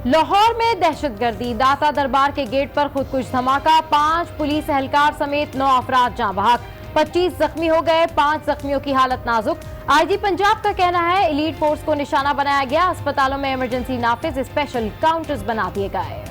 लाहौर में दहशतगर्दी, दाता दरबार के गेट पर खुदकुश धमाका, 5 पुलिस एहलकार समेत 9 अफराद जाँ बहक, 25 जख्मी हो गए, 5 जख्मियों की हालत नाजुक। आईजी पंजाब का कहना है एलीट फोर्स को निशाना बनाया गया, अस्पतालों में इमरजेंसी नाफिज स्पेशल काउंटर्स बना दिए गए।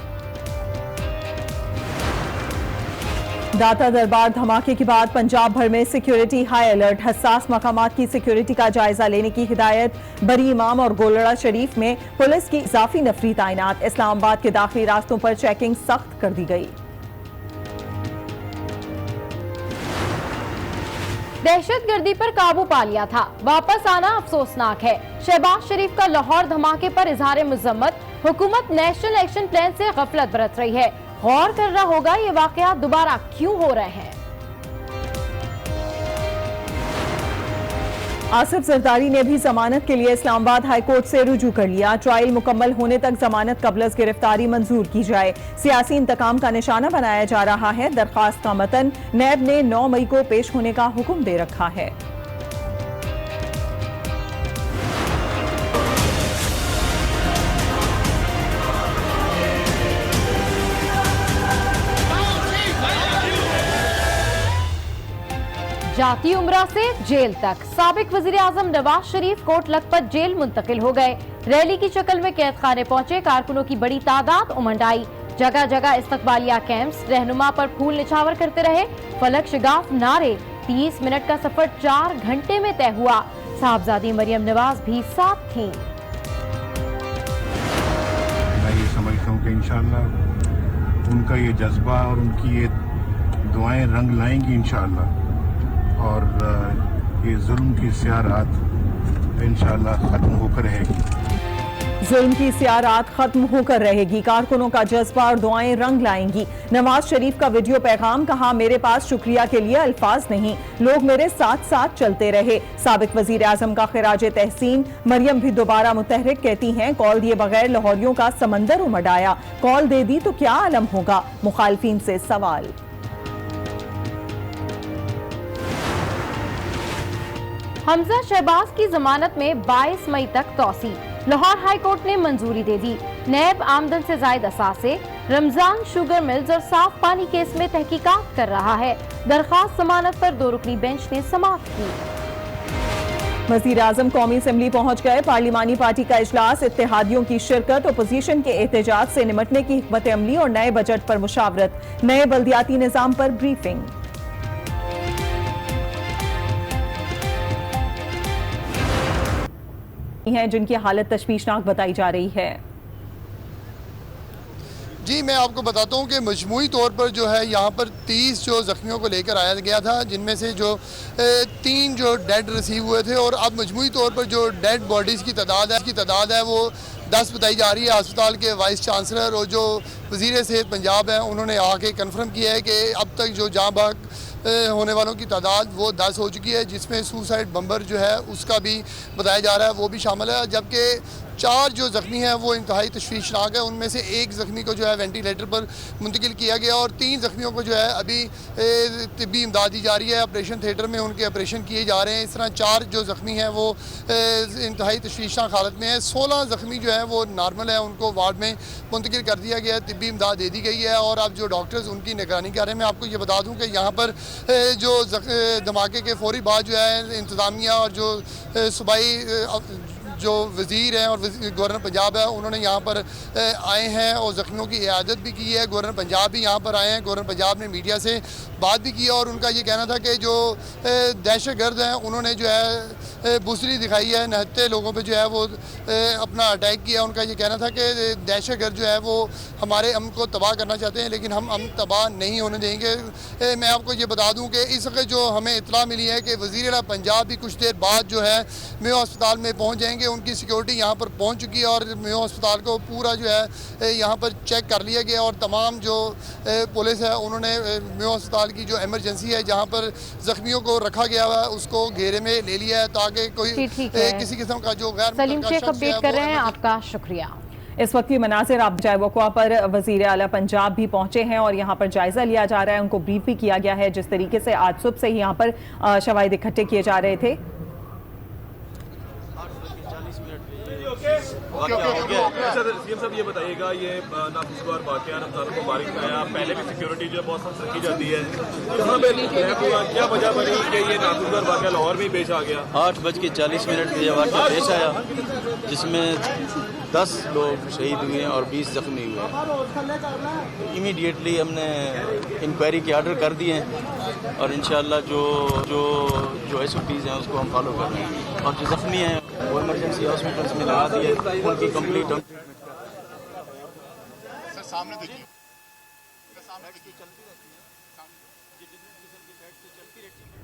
दाता दरबार धमाके के बाद पंजाब भर में सिक्योरिटी हाई अलर्ट, हसास मकामात की सिक्योरिटी का जायजा लेने की हिदायत। बरी इमाम और गोलड़ा शरीफ में पुलिस की इजाफी नफरी तैनात, इस्लामाबाद के दाखिली रास्तों पर चेकिंग सख्त कर दी गई। दहशतगर्दी पर काबू पा लिया था, वापस आना अफसोसनाक है। शहबाज शरीफ का लाहौर धमाके पर इजहार मजम्मत, हुकूमत नेशनल एक्शन प्लान से गफलत बरत रही है। गौर करना होगा ये वाकयात दोबारा क्यों हो रहे हैं। आसिफ जरदारी ने भी जमानत के लिए इस्लामाबाद हाई कोर्ट से रुजू कर लिया। ट्रायल मुकम्मल होने तक जमानत कबल गिरफ्तारी मंजूर की जाए। सियासी इंतकाम का निशाना बनाया जा रहा है। दरख्वास्त का मतन नैब ने 9 मई को पेश होने का हुक्म दे रखा है। जाती उम्रा से जेल तक, साबिक वजीर आजम नवाज शरीफ कोट लखपत जेल मुंतकिल हो गए। रैली की शक्ल में कैद खाने पहुंचे, कारकुनों की बड़ी तादाद उमड़ आई। जगह जगह इस्तकबालिया कैंप्स, रहनुमा पर फूल निछावर करते रहे, फलक शिगाफ नारे। 30 मिनट का सफर 4 घंटे में तय हुआ। साहबजादी मरियम नवाज भी साथ थीं। मैं ये समझता हूँ कि इंशाअल्लाह उनका ये जज्बा और उनकी ये दुआएं रंग लाएंगी इंशाअल्लाह, और ये जुल्म की स्याह-रात इंशाअल्लाह खत्म होकर रहेगी। जुल्म की स्याह-रात खत्म होकर रहेगी। कारकुनों का जज्बा और दुआएं रंग लाएंगी। नवाज शरीफ का वीडियो पैगाम, कहा मेरे पास शुक्रिया के लिए अल्फाज नहीं, लोग मेरे साथ साथ चलते रहे। साबिक वजीर आजम का खिराज तहसीन। मरियम भी दोबारा मुतहरिक, कहती हैं कॉल दिए बगैर लाहौरियों का समंदर उमड़ आया, कॉल दे दी तो क्या आलम होगा। मुखालफिन से सवाल। हमजा शहबाज की जमानत में 22 मई तक तौसी, लाहौर हाई कोर्ट ने मंजूरी दे दी। नैब आमदन से जायद असासे, रमजान शुगर मिल्स और साफ पानी केस में तहकीकात कर रहा है। दरखास्त जमानत पर 2 रुकनी बेंच ने समाप्त की। वजीर आजम कौमी असेंबली पहुंच गए। पार्लिमानी पार्टी का इजलास, इत्तेहादियों की शिरकत, अपोजिशन के एहतजाज से निमटने की हिकमत अमली और नए बजट पर मुशावरत, नए बल्दियाती निजाम पर ब्रीफिंग। हैं जिनकी हालत तशवीशनाक बताई जा रही है। जी मैं आपको बताता हूँ कि मजमूई तौर पर जो है यहाँ पर 30 जो ज़ख्मियों को लेकर आया गया था, जिनमें से जो 3 जो डेड रिसीव हुए थे, और अब मजमूई तौर पर जो डेड बॉडीज़ की तादाद है वो 10 बताई जा रही है। अस्पताल के वाइस चांसलर और जो वज़ीर सेहत पंजाब हैं उन्होंने आके कन्फर्म किया है कि अब तक जो जाँ बहक होने वालों की तादाद वो 10 हो चुकी है, जिसमें सुसाइड बम्बर जो है उसका भी बताया जा रहा है, वो भी शामिल है। जबकि 4 जो ज़ख्मी हैं वो इंतहाई तशवीशनाक है। उनमें से 1 ज़ख्मी को जो है वेंटिलेटर पर मुंतकिल किया गया और 3 ज़ख्मियों को जो है अभी तिब्बी इमदाद दी जा रही है। ऑपरेशन थिएटर में उनके ऑपरेशन किए जा रहे हैं। इस तरह 4 जो ज़ख्मी हैं वो इंतहाई तशवीशनाक हालत में है। 16 ज़ख्मी जो है वो नॉर्मल है, उनको वार्ड में मुंतकिल कर दिया गया है, तिब्बी इमदाद दे दी गई है और अब जो डॉक्टर्स उनकी निगरानी कर रहे हैं। मैं आपको ये बता दूँ कि यहाँ पर जो धमाके के फौरी बाद जो है इंतज़ामिया और जो सूबाई जो वज़ीर हैं और गवर्नर पंजाब है उन्होंने यहाँ पर आए हैं और ज़ख्मियों की इयादत भी की है। गवर्नर पंजाब भी यहाँ पर आए हैं। गवर्नर पंजाब ने मीडिया से बात भी की और उनका ये कहना था कि जो दहशतगर्द हैं उन्होंने जो है बुसरी दिखाई है, निहत्ते लोगों पे जो है वो अपना अटैक किया। उनका ये कहना था कि दहशतगर्द जो है वो हमारे अमन को तबाह करना चाहते हैं, लेकिन हम अमन तबाह नहीं होने देंगे। मैं आपको ये बता दूँ कि इस वक्त जो हमें इतला मिली है कि वज़ीर आला पंजाब भी कुछ देर बाद जो है मेयो अस्पताल में पहुँच जाएंगे। उनकी सिक्योरिटी यहाँ पर पहुँच चुकी है और मेयो अस्पताल को पूरा जो है यहाँ पर चेक कर लिया गया और तमाम जो पुलिस है उन्होंने मेयो अस्पताल की जो इमरजेंसी है जहाँ पर ज़ख्मियों को रखा गया हुआ है उसको घेरे में ले लिया है ताकि कोई किसी किस्म का जो गैर सलीम शेख अपडेट कर रहे हैं, आपका शुक्रिया। इस वक्त की मनाजिर आप जाए वक़वा पर वज़ीर आला पंजाब भी पहुंचे हैं और यहाँ पर जायजा लिया जा रहा है। उनको ब्रीफ भी किया गया है। जिस तरीके से आज सुबह से ही यहाँ पर शवाहिद इकट्ठे किए जा रहे थे। सीएम साहब ये बताइएगा, ये नागुजवार वाकया रमजान मुबारक में आया, पहले भी सिक्योरिटी जो है बहुत सख्त रखी जाती है, कहाँ पे क्या वजह बनी कि ये नागुजवार वाकया लाहौर में पेश आ गया? 8:40 पे ये वाकया पेश आया, जिसमें 10 लोग शहीद हुए और 20 जख्मी हुए। इमीडिएटली हमने इंक्वायरी के आर्डर कर दिए हैं और इंशाल्लाह जो SOPs हैं उसको हम फॉलो कर रहे हैं, और जो जख्मी हैं वो इमरजेंसी हॉस्पिटल्स में लगा दिए, उनकी कंप्लीट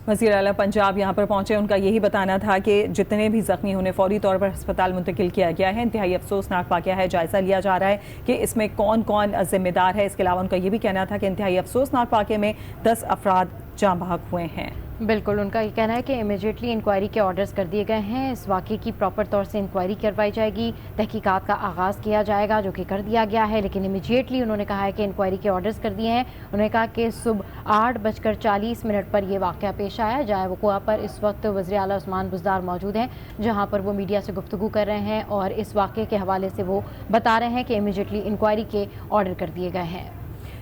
वज़ीर आला पंजाब यहाँ पर पहुंचे। उनका यही बताना था कि जितने भी जख्मी उन्हें फौरी तौर पर अस्पताल मुंतकिल किया गया है। इंतहाई अफसोसनाक वाक़या है, जायज़ा लिया जा रहा है कि इसमें कौन कौन ज़िम्मेदार है। इसके अलावा उनका ये भी कहना था कि इंतहाई अफसोसनाक वाक़े में 10 अफराद जाँ बहक हुए हैं। बिल्कुल, उनका ये कहना है कि इमीडिएटली इंक्वायरी के ऑर्डर्स कर दिए गए हैं। इस वाक़े की प्रॉपर तौर से इंक्वायरी करवाई जाएगी, तहकीकात का आगाज़ किया जाएगा, जो कि कर दिया गया है। लेकिन इमीडिएटली उन्होंने कहा है कि इंक्वायरी के ऑर्डर्स कर दिए हैं। उन्होंने कहा कि सुबह 8:40 पर यह वाक़या पेश आया। जाए वक़ुआ पर इस वक्त वज़ीर आला उस्मान बुज़दार मौजूद हैं, जहाँ पर वो मीडिया से गुफ्तगू कर रहे हैं और इस वाक़े के हवाले से वो बता रहे हैं कि इमीडिएटली इंक्वायरी के ऑर्डर कर दिए गए हैं।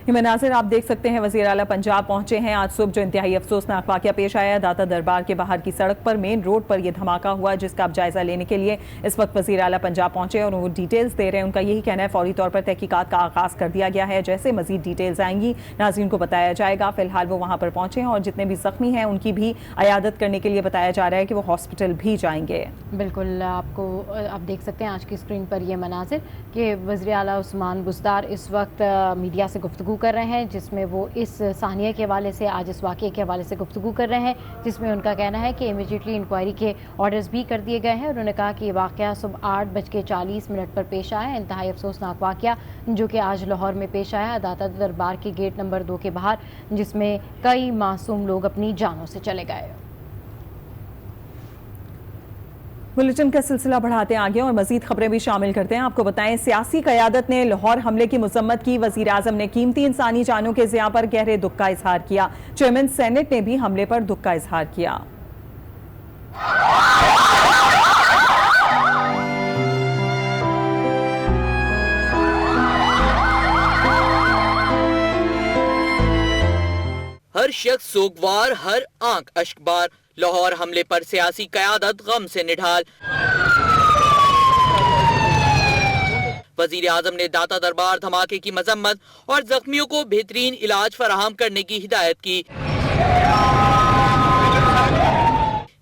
ये मनाज़िर आप देख सकते हैं, वज़ीर आला पंजाब पहुंचे हैं आज सुबह। जो इंतहाई अफसोसनाक वाक़या पेश आया, दाता दरबार के बाहर की सड़क पर मेन रोड पर यह धमाका हुआ, जिसका अब जायज़ा लेने के लिए इस वक्त वज़ीर आला पंजाब पहुंचे और वो डिटेल्स दे रहे हैं। उनका यही कहना है फौरी तौर पर तहकीकात का आगाज़ कर दिया गया है। जैसे मज़ीद डिटेल्स आएंगी नाज़रीन को बताया जाएगा। फ़िलहाल वो वहाँ पर पहुँचे हैं और जितने भी ज़ख्मी हैं उनकी भी अयादत करने के लिए बताया जा रहा है कि वो हॉस्पिटल भी जाएंगे। बिल्कुल, आप देख सकते हैं आज की स्क्रीन पर ये मनाज़िर कि वज़ीर आला उस्मान बुज़दार इस वक्त मीडिया से गुफ्तगू कर रहे हैं, जिसमें वो इस सानिया के हवाले से, आज इस वाक़े के हवाले से गुफ्तगू कर रहे हैं, जिसमें उनका कहना है कि इमीडिएटली इंक्वायरी के ऑर्डर्स भी कर दिए गए हैं। उन्होंने कहा कि ये वाक़या सुबह 8:40 पर पेश आया, इंतहाई अफसोसनाक वाक़या जो कि आज लाहौर में पेश आया, दाता दरबार के गेट नंबर 2 के बाहर, जिसमें कई मासूम लोग अपनी जानों से चले गए। बुलेटिन का सिलसिला बढ़ाते हैं आगे और मजीद खबरें भी शामिल करते हैं। आपको बताएं, सियासी क़यादत ने लाहौर हमले की मजम्मत की। वज़ीर आज़म ने कीमती इंसानी जानों के ज़िया पर गहरे दुख का इजहार किया। चेयरमैन सेनेट ने भी हमले पर दुख का इजहार किया। हर शख्स सोगवार, हर आंख अश्कबार। लाहौर हमले पर सियासी क़यादत गम से निढाल। वज़ीर आज़म ने दाता दरबार धमाके की मजम्मत और जख्मियों को बेहतरीन इलाज फराहम करने की हिदायत की।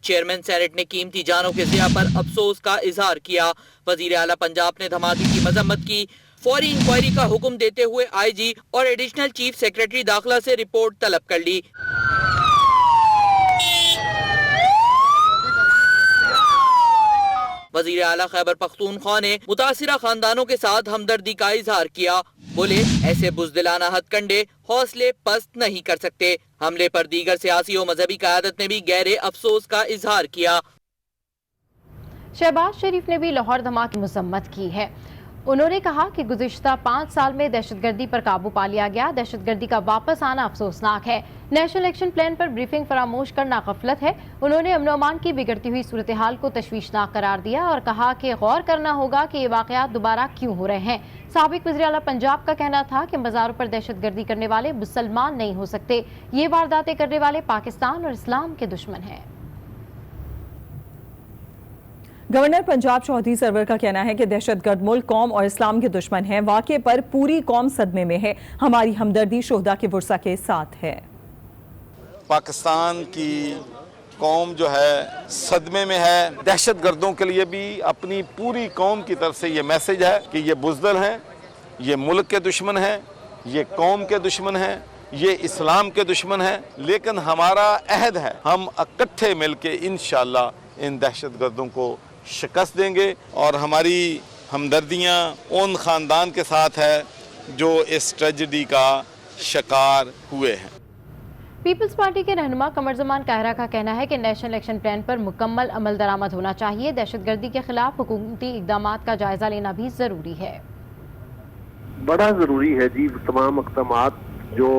चेयरमैन सेनेट ने कीमती जानों के ज़िया पर अफसोस का इजहार किया। वज़ीर आला पंजाब ने धमाके की मजम्मत की। फौरी इंक्वायरी का हुक्म देते हुए IG और एडिशनल चीफ सेक्रेटरी दाखिला से रिपोर्ट तलब कर ली। वज़ीर आला खैबर पख्तूनख्वा ने मुतासिरा खानदानों के साथ हमदर्दी का इजहार किया। बोले, ऐसे बुज़दिलाना हथकंडे हौसले पस्त नहीं कर सकते। हमले पर दीगर सियासी और मजहबी क़यादत ने भी गहरे अफसोस का इजहार किया। शहबाज शरीफ ने भी लाहौर धमाके की मजम्मत की है। उन्होंने कहा कि गुज़िश्ता 5 साल में दहशतगर्दी पर काबू पा लिया गया। दहशतगर्दी का वापस आना अफसोसनाक है। नेशनल एक्शन प्लान पर ब्रीफिंग फरामोश करना गफलत है। उन्होंने अमन अमान की बिगड़ती हुई सूरत हाल को तशवीशनाक करार दिया और कहा कि गौर करना होगा कि ये वाक़यात दोबारा क्यों हो रहे हैं। साबिक वज़ीर आला पंजाब का कहना था कि मज़ारों पर दहशतगर्दी करने वाले मुसलमान नहीं हो सकते। ये वारदातें करने वाले पाकिस्तान और इस्लाम के दुश्मन हैं। गवर्नर पंजाब चौधरी सरवर का कहना है कि दहशतगर्द मुल्क, कौम और इस्लाम के दुश्मन हैं। वाक़े पर पूरी कौम सदमे में है। हमारी हमदर्दी शोहदा के वर्सा के साथ है। पाकिस्तान की कौम जो है सदमे में है। दहशतगर्दों के लिए भी अपनी पूरी कौम की तरफ से ये मैसेज है कि ये बुज़दिल हैं, ये मुल्क के दुश्मन हैं, ये कौम के दुश्मन हैं, ये इस्लाम के दुश्मन हैं। लेकिन हमारा अहद है, हम इकट्ठे मिलके इंशाअल्लाह इन दहशतगर्दों को शिकस्त देंगे और हमारी हमदर्दियाँ उन ख़ानदान के साथ है जो इस ट्रेजेडी का शिकार हुए हैं। पीपल्स पार्टी के रहनुमा कमर जमान कायरा का कहना है कि नेशनल एक्शन प्लान पर मुकम्मल अमल दरामद होना चाहिए। दहशतगर्दी के खिलाफ हुकूमती इक़दामात का जायजा लेना भी जरूरी है। बड़ा जरूरी है जी, तमाम इक़दामात जो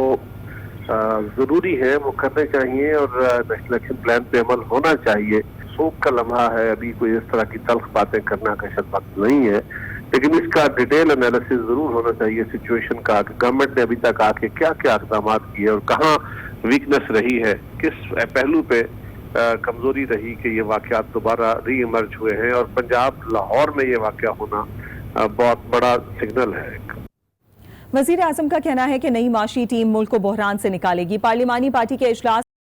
जरूरी है वो करने चाहिए और नेशनल एक्शन प्लान पे अमल होना चाहिए। शोक का लम्हा है, अभी कोई इस तरह की तल्ख बातें करना का शायद वक्त नहीं है, लेकिन इसका डिटेल एनालिसिस जरूर होना चाहिए सिचुएशन का, कि गवर्नमेंट ने अभी तक आके क्या क्या इक़दाम किए और कहाँ वीकनेस रही है, किस पहलू पे कमजोरी रही कि ये वाक़यात दोबारा री इमर्ज हुए हैं। और पंजाब लाहौर में ये वाक़या होना बहुत बड़ा सिग्नल है। वज़ीर आज़म का कहना है कि नई माशी टीम मुल्क को बहरान से निकालेगी। पार्लिमानी पार्टी के इजलास